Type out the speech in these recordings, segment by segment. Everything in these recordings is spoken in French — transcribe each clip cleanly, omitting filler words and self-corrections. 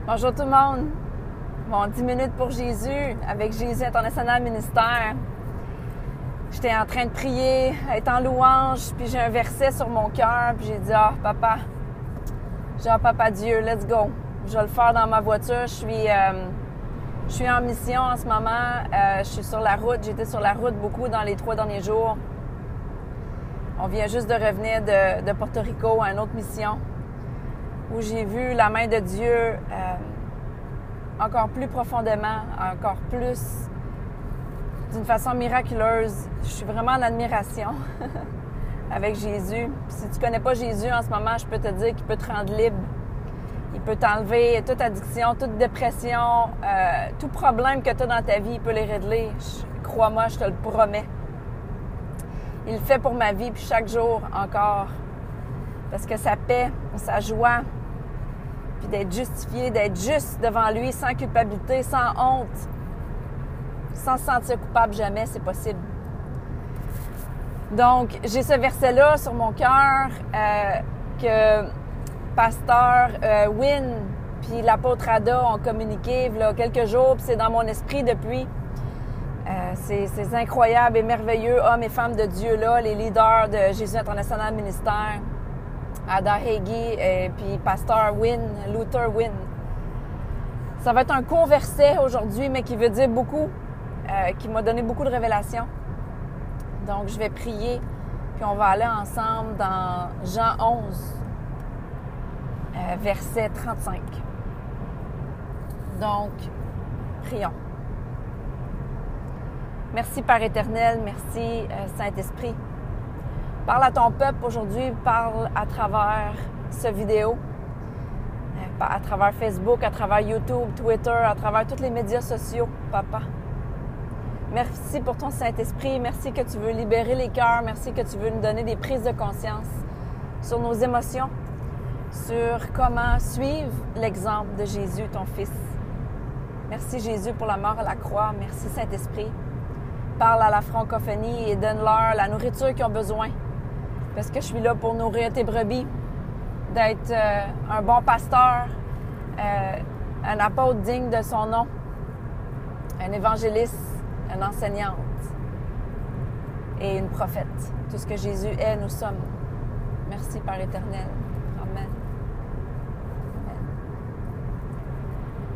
Bonjour tout le monde. Bon, 10 minutes pour Jésus, avec Jésus International Ministère. J'étais en train de prier, être en louange, puis j'ai un verset sur mon cœur, puis j'ai dit « Ah, papa, papa Dieu, let's go. Je vais le faire dans ma voiture. Je suis en mission en ce moment. Je suis sur la route. J'étais sur la route beaucoup dans les 3 derniers jours. On vient juste de revenir de Porto Rico à une autre mission où j'ai vu la main de Dieu encore plus profondément, encore plus, d'une façon miraculeuse. Je suis vraiment en admiration avec Jésus. Puis si tu connais pas Jésus en ce moment, je peux te dire qu'il peut te rendre libre. Il peut t'enlever toute addiction, toute dépression, tout problème que tu as dans ta vie, il peut les régler. Crois-moi, je te le promets. Il le fait pour ma vie, puis chaque jour encore. Parce que sa paix, sa joie, puis d'être justifié, d'être juste devant lui, sans culpabilité, sans honte, sans se sentir coupable jamais, c'est possible. Donc, j'ai ce verset-là sur mon cœur que pasteur Wynne puis l'apôtre Ada ont communiqué il y a quelques jours, puis c'est dans mon esprit depuis. Ces incroyables et merveilleux hommes et femmes de Dieu-là, les leaders de Jésus International Ministère, Ada Hagee et puis pasteur Wynne, Luther Wynne. Ça va être un court verset aujourd'hui, mais qui veut dire beaucoup, qui m'a donné beaucoup de révélations. Donc, je vais prier, puis on va aller ensemble dans Jean 11, verset 35. Donc, prions. Merci, Père éternel. Merci, Saint-Esprit. Parle à ton peuple aujourd'hui. Parle à travers ce vidéo, à travers Facebook, à travers YouTube, Twitter, à travers tous les médias sociaux, Papa. Merci pour ton Saint-Esprit. Merci que tu veux libérer les cœurs. Merci que tu veux nous donner des prises de conscience sur nos émotions, sur comment suivre l'exemple de Jésus, ton Fils. Merci, Jésus, pour la mort à la croix. Merci, Saint-Esprit. Parle à la francophonie et donne-leur la nourriture qu'ils ont besoin. Parce que je suis là pour nourrir tes brebis, d'être un bon pasteur, un apôtre digne de son nom, un évangéliste, une enseignante et une prophète. Tout ce que Jésus est, nous sommes. Merci, Père éternel. Amen.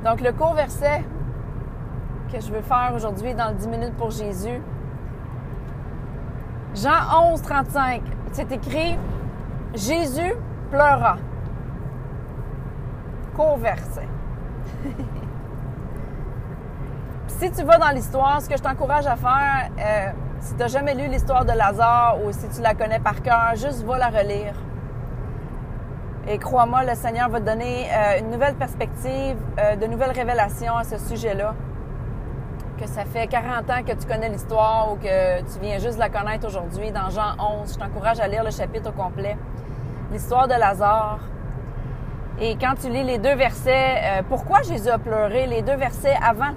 Donc, le court verset que je veux faire aujourd'hui dans le 10 minutes pour Jésus, Jean 11, 35, c'est écrit « Jésus pleura ». Court verset. Si tu vas dans l'histoire, ce que je t'encourage à faire, si tu n'as jamais lu l'histoire de Lazare ou si tu la connais par cœur, juste va la relire. Et crois-moi, le Seigneur va te donner une nouvelle perspective, de nouvelles révélations à ce sujet-là. Que ça fait 40 ans que tu connais l'histoire ou que tu viens juste la connaître aujourd'hui, dans Jean 11, je t'encourage à lire le chapitre au complet. L'histoire de Lazare. Et quand tu lis les 2 versets, pourquoi Jésus a pleuré, les 2 versets avant,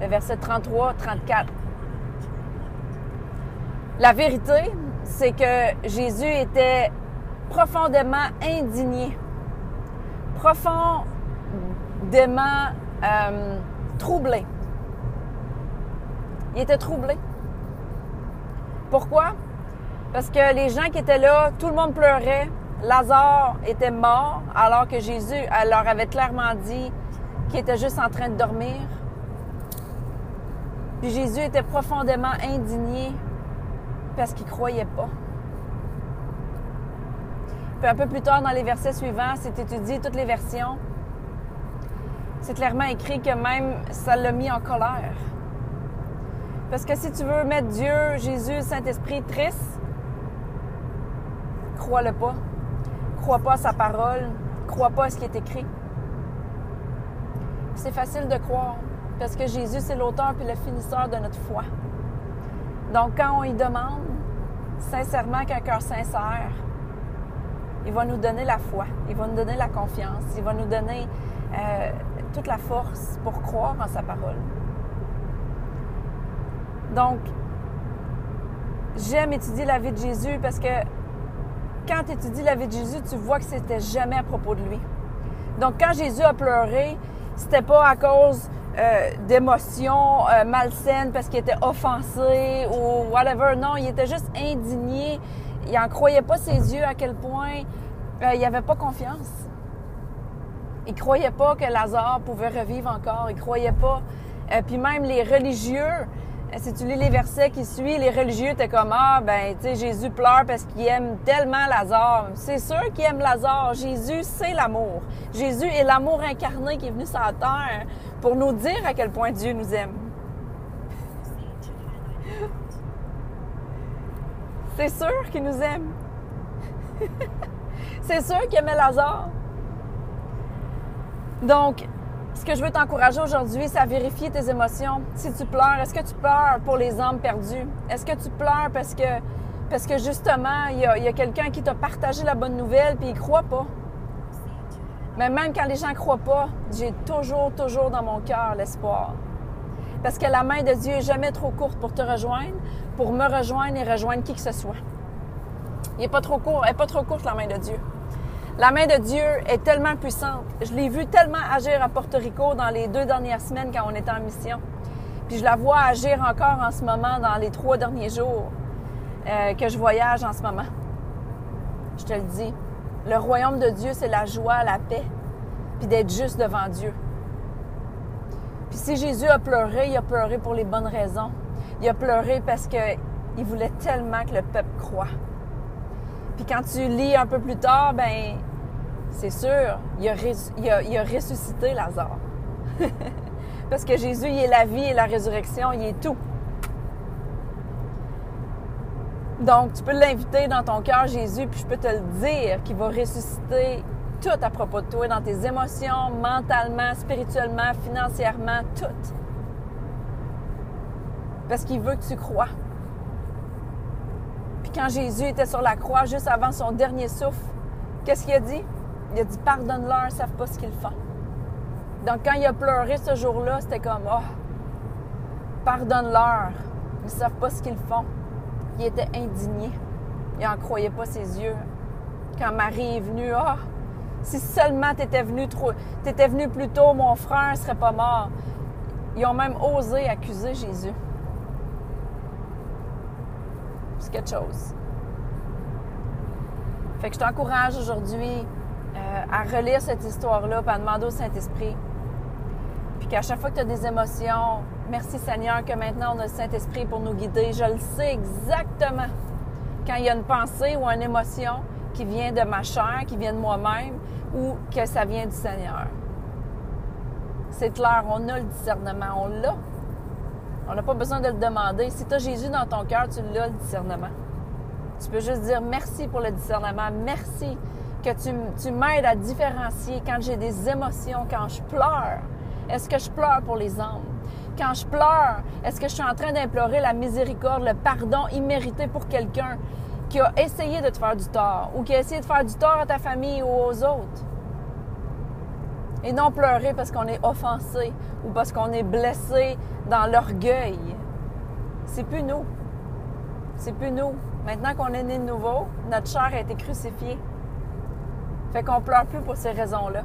le verset 33, 34. La vérité, c'est que Jésus était profondément indigné, profondément troublé. Il était troublé. Pourquoi? Parce que les gens qui étaient là, tout le monde pleurait. Lazare était mort, alors que Jésus leur avait clairement dit qu'il était juste en train de dormir. Puis Jésus était profondément indigné parce qu'il ne croyait pas. Puis un peu plus tard, dans les versets suivants, si tu étudies toutes les versions, c'est clairement écrit que même ça l'a mis en colère. Parce que si tu veux mettre Dieu, Jésus, Saint-Esprit triste, crois-le pas. Crois pas à sa parole. Crois pas à ce qui est écrit. C'est facile de croire. Parce que Jésus, c'est l'auteur puis le finisseur de notre foi. Donc, quand on y demande, sincèrement, qu'un cœur sincère, il va nous donner la foi. Il va nous donner la confiance. Il va nous donner toute la force pour croire en sa parole. Donc, j'aime étudier la vie de Jésus parce que quand tu étudies la vie de Jésus, tu vois que c'était jamais à propos de lui. Donc, quand Jésus a pleuré, c'était pas à cause d'émotions malsaines parce qu'il était offensé ou whatever. Non, il était juste indigné. Il n'en croyait pas ses yeux à quel point il n'avait pas confiance. Il croyait pas que Lazare pouvait revivre encore. Il croyait pas. Puis même les religieux, si tu lis les versets qui suivent, les religieux étaient comme « Ah, ben, tu sais, Jésus pleure parce qu'il aime tellement Lazare. » C'est sûr qu'il aime Lazare. Jésus, c'est l'amour. Jésus est l'amour incarné qui est venu sur la terre pour nous dire à quel point Dieu nous aime. C'est sûr qu'il nous aime. C'est sûr qu'il aimait Lazare. Donc, ce que je veux t'encourager aujourd'hui, c'est à vérifier tes émotions. Si tu pleures, est-ce que tu pleures pour les âmes perdues? Est-ce que tu pleures parce que justement, il y a quelqu'un qui t'a partagé la bonne nouvelle puis il ne croit pas? Mais même quand les gens ne croient pas, j'ai toujours dans mon cœur l'espoir. Parce que la main de Dieu n'est jamais trop courte pour te rejoindre, pour me rejoindre et rejoindre qui que ce soit. Elle n'est pas trop courte, la main de Dieu. La main de Dieu est tellement puissante. Je l'ai vu tellement agir à Porto Rico dans les 2 dernières semaines quand on était en mission. Puis je la vois agir encore en ce moment dans les 3 derniers jours que je voyage en ce moment. Je te le dis, le royaume de Dieu, c'est la joie, la paix, puis d'être juste devant Dieu. Puis si Jésus a pleuré, il a pleuré pour les bonnes raisons. Il a pleuré parce qu'il voulait tellement que le peuple croie. Puis quand tu lis un peu plus tard, ben c'est sûr, il a ressuscité Lazare. Parce que Jésus, il est la vie et la résurrection, il est tout. Donc, tu peux l'inviter dans ton cœur, Jésus, puis je peux te le dire qu'il va ressusciter tout à propos de toi, dans tes émotions, mentalement, spirituellement, financièrement, tout. Parce qu'il veut que tu crois. Puis quand Jésus était sur la croix, juste avant son dernier souffle, qu'est-ce qu'il a dit? Il a dit « Pardonne-leur, ils ne savent pas ce qu'ils font. » Donc quand il a pleuré ce jour-là, c'était comme « Oh, pardonne-leur, ils ne savent pas ce qu'ils font. » Il était indigné. Il n'en croyait pas ses yeux. Quand Marie est venue, « Ah, si seulement tu étais venu plus tôt, mon frère ne serait pas mort. » Ils ont même osé accuser Jésus. C'est quelque chose. Fait que je t'encourage aujourd'hui à relire cette histoire-là, puis à demander au Saint-Esprit. Puis qu'à chaque fois que tu as des émotions, merci Seigneur que maintenant on a le Saint-Esprit pour nous guider. Je le sais exactement quand il y a une pensée ou une émotion qui vient de ma chair, qui vient de moi-même, ou que ça vient du Seigneur. C'est clair, on a le discernement, on l'a. On n'a pas besoin de le demander. Si tu as Jésus dans ton cœur, tu l'as, le discernement. Tu peux juste dire merci pour le discernement. Merci que tu m'aides à différencier quand j'ai des émotions, quand je pleure. Est-ce que je pleure pour les âmes? Quand je pleure, est-ce que je suis en train d'implorer la miséricorde, le pardon immérité pour quelqu'un qui a essayé de te faire du tort ou qui a essayé de faire du tort à ta famille ou aux autres? Et non pleurer parce qu'on est offensé ou parce qu'on est blessé dans l'orgueil. C'est plus nous. C'est plus nous. Maintenant qu'on est né de nouveau, notre chair a été crucifiée. Fait qu'on pleure plus pour ces raisons-là.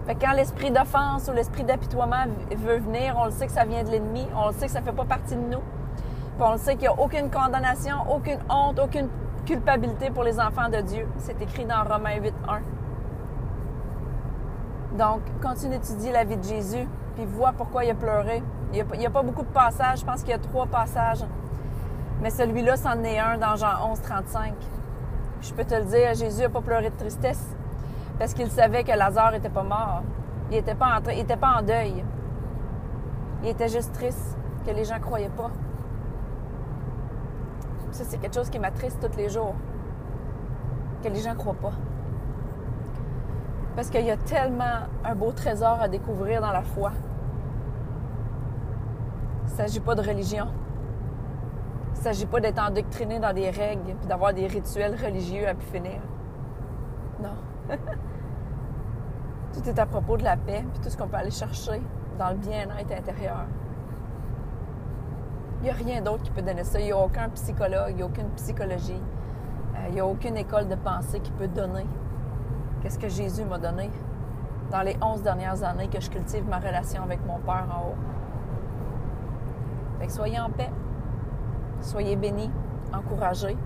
Fait que quand l'esprit d'offense ou l'esprit d'apitoiement veut venir, on le sait que ça vient de l'ennemi, on le sait que ça fait pas partie de nous. Puis on le sait qu'il n'y a aucune condamnation, aucune honte, aucune culpabilité pour les enfants de Dieu. C'est écrit dans Romains 8:1. Donc, continue d'étudier la vie de Jésus, puis vois pourquoi il a pleuré. Il n'y a pas beaucoup de passages, je pense qu'il y a 3 passages. Mais celui-là, c'en est un dans Jean 11:35. Je peux te le dire, Jésus n'a pas pleuré de tristesse parce qu'il savait que Lazare n'était pas mort. Il n'était pas en deuil. Il était juste triste que les gens ne croyaient pas. Ça, c'est quelque chose qui m'attriste tous les jours. Que les gens ne croient pas. Parce qu'il y a tellement un beau trésor à découvrir dans la foi. Il ne s'agit pas de religion. Il ne s'agit pas d'être endoctriné dans des règles et d'avoir des rituels religieux à pu finir. Non. Tout est à propos de la paix et tout ce qu'on peut aller chercher dans le bien-être intérieur. Il n'y a rien d'autre qui peut donner ça. Il n'y a aucun psychologue, il n'y a aucune psychologie. Il n'y a aucune école de pensée qui peut donner qu'est-ce que Jésus m'a donné dans les 11 dernières années que je cultive ma relation avec mon Père en haut. Fait que soyez en paix, soyez bénis, encouragés.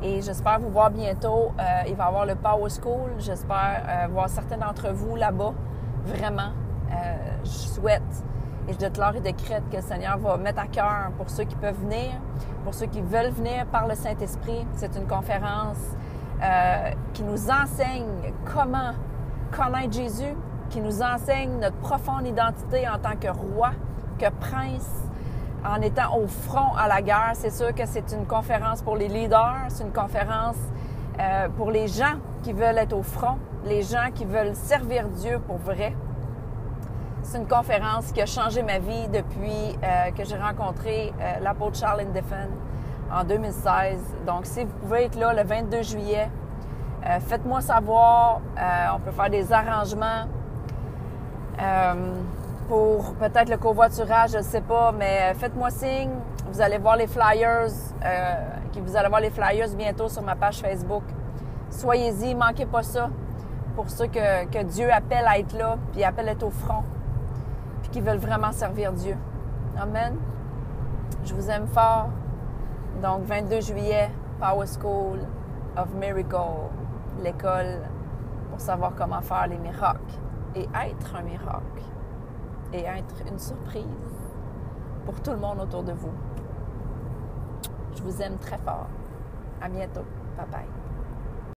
Et j'espère vous voir bientôt. Il va y avoir le Power School. J'espère voir certains d'entre vous là-bas. Vraiment, je souhaite et je déclare et décrète que le Seigneur va mettre à cœur pour ceux qui peuvent venir, pour ceux qui veulent venir par le Saint-Esprit. C'est une conférence qui nous enseigne comment connaître Jésus, qui nous enseigne notre profonde identité en tant que roi, que prince, en étant au front à la guerre. C'est sûr que c'est une conférence pour les leaders, c'est une conférence pour les gens qui veulent être au front, les gens qui veulent servir Dieu pour vrai. C'est une conférence qui a changé ma vie depuis que j'ai rencontré l'apôtre Charles Indiffen en 2016. Donc, si vous pouvez être là le 22 juillet, faites-moi savoir. On peut faire des arrangements pour peut-être le covoiturage, je ne sais pas, mais faites-moi signe. Vous allez voir les flyers, vous allez voir les flyers bientôt sur ma page Facebook. Soyez-y, manquez pas ça. Pour ceux que Dieu appelle à être là, puis appelle à être au front, puis qui veulent vraiment servir Dieu. Amen. Je vous aime fort. Donc, 22 juillet, Power School of Miracle, l'école pour savoir comment faire les miracles et être un miracle et être une surprise pour tout le monde autour de vous. Je vous aime très fort. À bientôt. Bye bye.